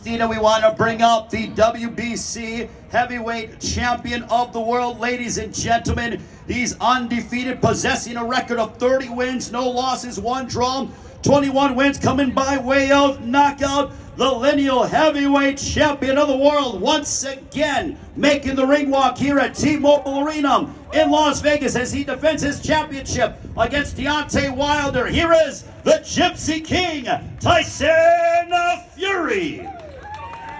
Christina, we want to bring up the WBC Heavyweight Champion of the World. Ladies and gentlemen, he's undefeated, possessing a record of 30 wins, no losses, 1 draw, 21 wins, coming by way of knockout. The lineal heavyweight champion of the world, once again making the ring walk here at T-Mobile Arena in Las Vegas as he defends his championship against Deontay Wilder. Here is the Gypsy King, Tyson Fury.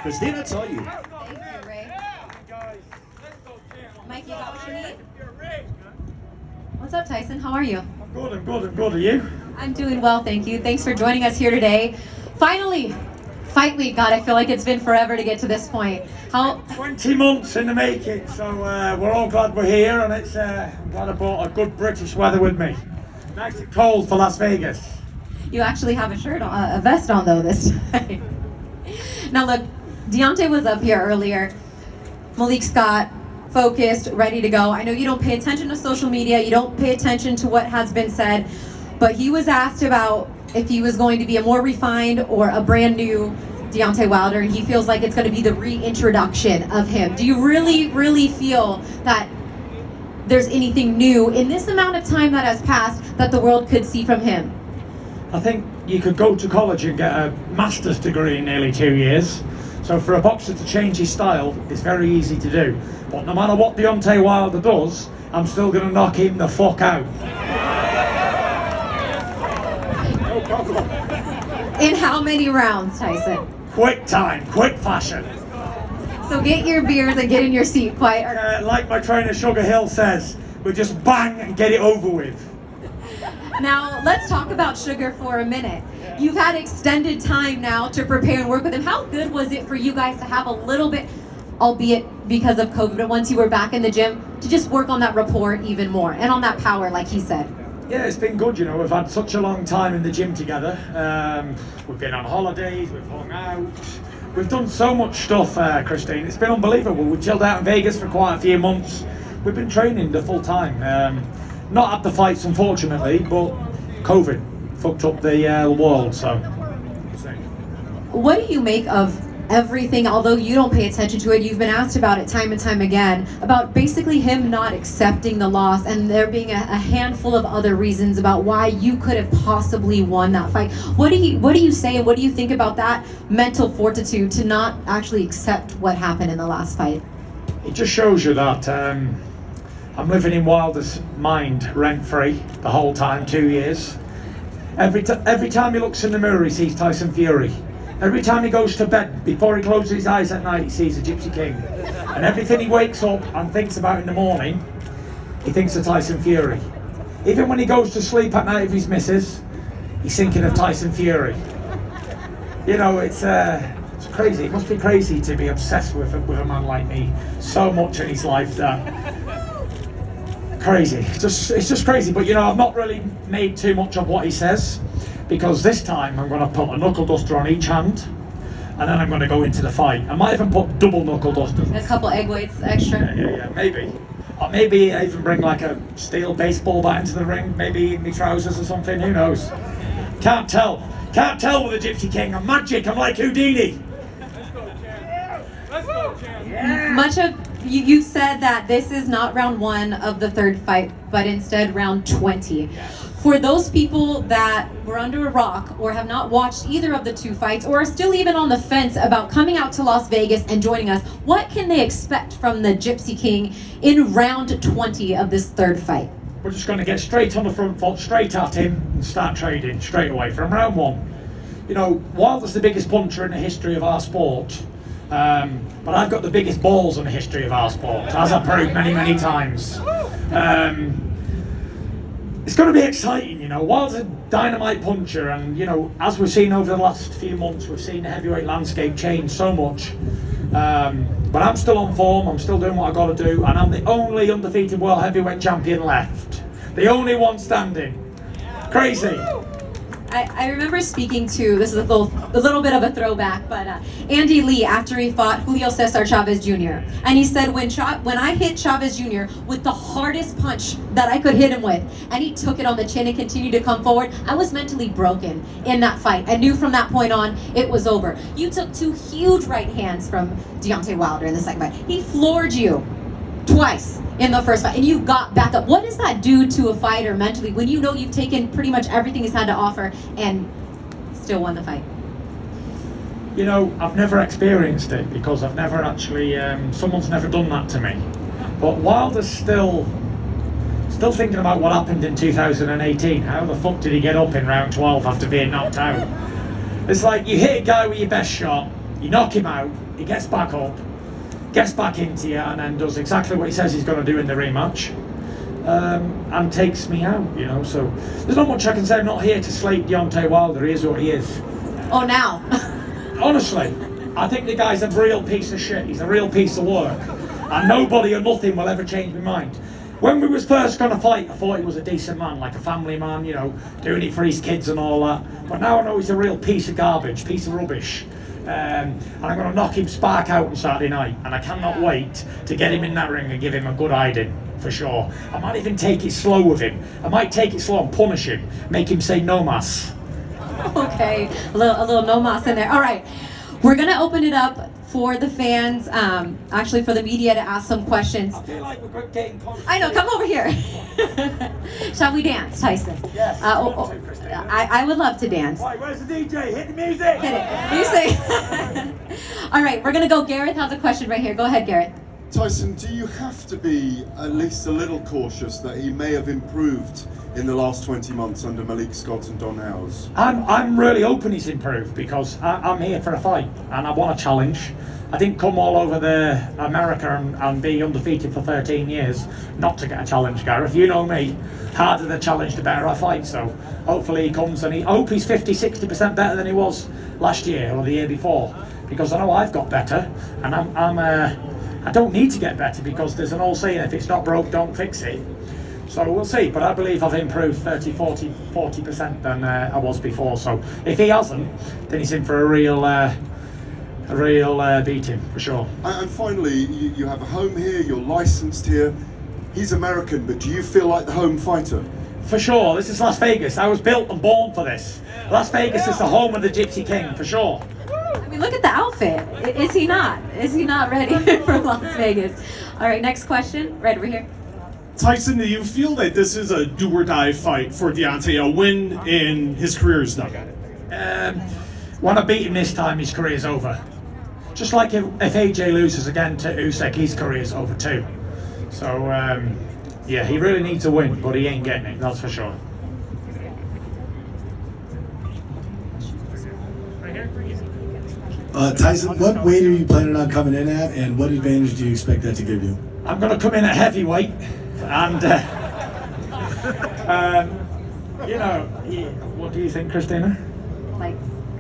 Christina, it's all you. Thank you, Ray. Mike, you got what you need? What's up, Tyson? How are you? I'm good. Are you? I'm doing well, thank you. Thanks for joining us here today. Finally, fight week. God, I feel like it's been forever to get to this point. 20 months in the making, so we're all glad we're here, and it's I'm glad I brought a good British weather with me. Nice and cold for Las Vegas. You actually have a shirt, a vest on though this time. Now look, Deontay was up here earlier. Malik Scott, focused, ready to go. I know you don't pay attention to social media, you don't pay attention to what has been said, but he was asked about if he was going to be a more refined or a brand new Deontay Wilder, and he feels like it's going to be the reintroduction of him. Do you really feel that there's anything new in this amount of time that has passed that the world could see from him? I think you could go to college and get a master's degree in nearly 2 years. So for a boxer to change his style, it's very easy to do. But no matter what Deontay Wilder does, I'm still going to knock him the fuck out. No problem. In how many rounds, Tyson? Quick time, quick fashion. So get your beers and get in your seat quiet. Like my trainer Sugar Hill says, we just bang and get it over with. Now, let's talk about Sugar for a minute. You've had extended time now to prepare and work with him. How good was it for you guys to have a little bit, albeit because of COVID, but once you were back in the gym, to just work on that rapport even more and on that power, like he said? Yeah, it's been good, you know. We've had such a long time in the gym together. We've been on holidays, we've hung out. We've done so much stuff, Christine. It's been unbelievable. We chilled out in Vegas for quite a few months. We've been training the full time. Not at the fights, unfortunately, but COVID fucked up the world, so. What do you make of everything, although you don't pay attention to it, you've been asked about it time and time again, about basically him not accepting the loss and there being a handful of other reasons about why you could have possibly won that fight. What do you say and what do you think about that mental fortitude to not actually accept what happened in the last fight? It just shows you that I'm living in Wilder's mind rent-free the whole time, 2 years. Every time he looks in the mirror, he sees Tyson Fury. Every time he goes to bed, before he closes his eyes at night, he sees the Gypsy King. And everything he wakes up and thinks about in the morning, he thinks of Tyson Fury. Even when he goes to sleep at night with his missus, he's thinking of Tyson Fury. You know, it's crazy. It must be crazy to be obsessed with a man like me so much in his life that... Crazy. It's just crazy. But you know, I've not really made too much of what he says, because this time I'm going to put a knuckle duster on each hand, and then I'm going to go into the fight. I might even put double knuckle dusters. A couple egg weights extra. Yeah, maybe. Or maybe I even bring like a steel baseball bat into the ring, maybe in my trousers or something. Who knows? Can't tell with the Gypsy King. I'm magic. I'm like Houdini. Let's go, champ. Yeah. Much of you said that this is not round 1 of the 3rd fight, but instead round 20. For those people that were under a rock or have not watched either of the 2 fights or are still even on the fence about coming out to Las Vegas and joining us, what can they expect from the Gypsy King in round 20 of this 3rd fight? We're just going to get straight on the front foot, straight at him, and start trading straight away from round 1. You know, Wilder's the biggest puncher in the history of our sport. But I've got the biggest balls in the history of our sport, as I've proved many times. It's going to be exciting, you know. Wilder's a dynamite puncher, and you know, as we've seen over the last few months, we've seen the heavyweight landscape change so much. But I'm still on form, I'm still doing what I've got to do, and I'm the only undefeated world heavyweight champion left. The only one standing. Crazy. I remember speaking to, this is a little bit of a throwback, but Andy Lee after he fought Julio Cesar Chavez Jr. And he said when I hit Chavez Jr. with the hardest punch that I could hit him with, and he took it on the chin and continued to come forward, I was mentally broken in that fight. I knew from that point on it was over. You took 2 huge right hands from Deontay Wilder in the second fight. He floored you twice in the first fight, and you got back up. What does that do to a fighter mentally when you know you've taken pretty much everything he's had to offer and still won the fight? You know, I've never experienced it because I've never actually, someone's never done that to me. But Wilder's still thinking about what happened in 2018. How the fuck did he get up in round 12 after being knocked out? It's like you hit a guy with your best shot, you knock him out, he gets back up, gets back into you, and then does exactly what he says he's going to do in the rematch, and takes me out, you know. So there's not much I can say. I'm not here to slate Deontay Wilder. He is what he is. Oh, now. Honestly, I think the guy's a real piece of shit. He's a real piece of work, and nobody or nothing will ever change my mind. When we was first going to fight, I thought he was a decent man, like a family man, you know, doing it for his kids and all that. But now I know he's a real piece of garbage, piece of rubbish. And I'm going to knock him spark out on Saturday night, and I cannot wait to get him in that ring and give him a good hiding, for sure. I might even take it slow with him. I might take it slow and punish him, make him say no mas. Okay, a little no mas in there. All right, we're going to open it up for the fans, actually for the media to ask some questions. I feel like we're getting close. I know, come over here. Shall we dance, Tyson? Yes. I would love to dance. Right, where's the DJ? Hit the music! Hit it. You say. All right, we're going to go. Gareth has a question right here. Go ahead, Gareth. Tyson, do you have to be at least a little cautious that he may have improved in the last 20 months under Malik Scott and Don Howes? I'm really hoping he's improved because I'm here for a fight and I want a challenge. I didn't come all over America and be undefeated for 13 years not to get a challenge, Gareth. You know me, harder the challenge the better I fight. So hopefully he comes, and I hope he's 50-60% better than he was last year or the year before, because I know I've got better, and I don't need to get better because there's an old saying, if it's not broke, don't fix it. So we'll see, but I believe I've improved 40% than I was before. So if he hasn't, then he's in for a real beating, for sure. And finally, you have a home here, you're licensed here. He's American, but do you feel like the home fighter? For sure, this is Las Vegas. I was built and born for this. Las Vegas is the home of the Gypsy King, for sure. I mean, look at the outfit. Is he not? Is he not ready for Las Vegas? All right, next question, right over here. Tyson, do you feel that this is a do-or-die fight for Deontay? A win in his career is done? When I beat him this time, his career's over. Just like if AJ loses again to Usyk, his career's over too. So, yeah, he really needs a win, but he ain't getting it, that's for sure. Tyson, what weight are you planning on coming in at, and what advantage do you expect that to give you? I'm going to come in at heavyweight, and you know, what do you think, Christina? Like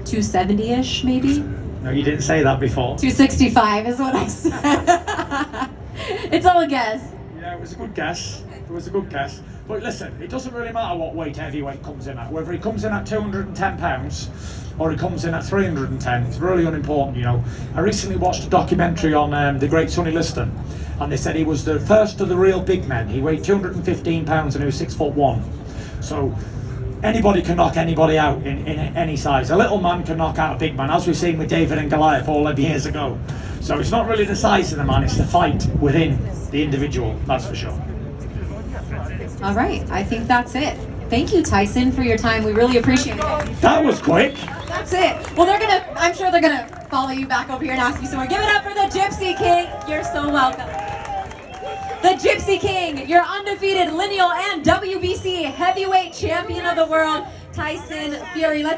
270-ish, maybe? No, you didn't say that before. 265 is what I said. It's all a guess. Yeah, it was a good guess. It was a good guess. But listen, it doesn't really matter what weight heavyweight comes in at. Whether he comes in at 210 pounds or he comes in at 310, it's really unimportant, you know. I recently watched a documentary on the great Sonny Liston, and they said he was the first of the real big men. He weighed 215 pounds and he was 6'1". So anybody can knock anybody out in any size. A little man can knock out a big man, as we've seen with David and Goliath all them years ago. So it's not really the size of the man, it's the fight within the individual, that's for sure. All right, I think that's it. Thank you, Tyson, for your time. We really appreciate it. That was quick. That's it. Well, I'm sure they're gonna follow you back over here and ask you some more. Give it up for the Gypsy King. You're so welcome. The Gypsy King, your undefeated lineal and WBC heavyweight champion of the world, Tyson Fury.